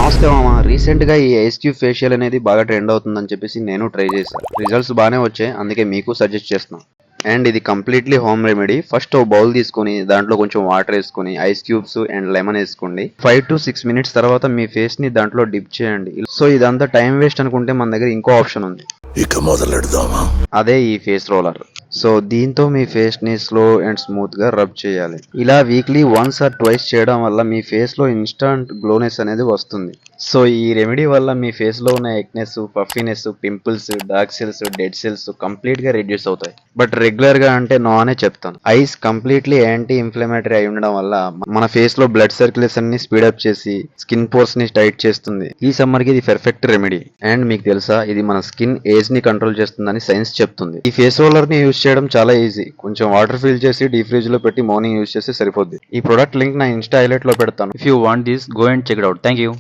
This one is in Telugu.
నమస్తే మామ. రీసెంట్ గా ఈ ఐస్ క్యూబ్ ఫేషియల్ అనేది బాగా ట్రెండ్ అవుతుందని చెప్పేసి నేను ట్రై చేశాను. రిజల్ట్స్ బాగానే వచ్చాయి, అందుకే మీకు సజెస్ట్ చేస్తున్నాను. అండ్ ఇది కంప్లీట్లీ హోమ్ రెమెడీ. ఫస్ట్ ఓ బౌల్ తీసుకొని దాంట్లో కొంచెం వాటర్ వేసుకొని ఐస్ క్యూబ్స్ అండ్ లెమన్ వేసుకోండి. 5 to 6 minutes తర్వాత మీ ఫేస్ ని దాంట్లో డిప్ చేయండి. సో ఇదంతా టైం వేస్ట్ అనుకుంటే మన దగ్గర ఇంకో ఆప్షన్ ఉంది. ఇక మొదలెడదామా? అదే ఈ ఫేస్ రోలర్. సో దీంతో మీ ఫేస్ ని స్లో అండ్ స్మూత్ గా రబ్ చేయాలి. ఇలా వీక్లీ వన్స్ ఆర్ ట్వైస్ చేయడం వల్ల మీ ఫేస్ లో ఇన్స్టంట్ గ్లోనెస్ అనేది వస్తుంది. సో ఈ రెమెడీ వల్ల మీ ఫేస్ లో ఉన్న ఎక్నెస్, puffiness, pimples, dark cells, dead cells complete గా రిడ్యూస్ అవుతాయి. బట్ రెగ్యులర్ గా అంటే నో అనే చెప్తాను. ఐస్ కంప్లీట్లీ యాంటీ ఇన్ఫ్లమేటరీ అయి ఉండడం వల్ల మన ఫేస్ లో బ్లడ్ సర్క్యులేషన్ ని స్పీడప్ చేసి స్కిన్ పోర్స్ ని టైట్ చేస్తుంది. ఈ సమ్మర్ కి ఇది పర్ఫెక్ట్ రెమెడీ. అండ్ మీకు తెలుసా, ఇది మన స్కిన్ ఏజ్ ని కంట్రోల్ చేస్తుందని సైన్స్ చెప్తుంది. ఈ ఫేస్ రోలర్ ని యూజ్ చేయడం చాలా ఈజీ. కొంచెం వాటర్ ఫిల్ చేసి డీప్ ఫ్రిడ్జ్ లో పెట్టి మార్నింగ్ యూజ్ చేస్తే సరిపోద్ది. ఈ ప్రొడక్ట్ లింక్ నా ఇన్స్టా హైలైట్ లో పెడతాను. If you want this, go and check it out. Thank you.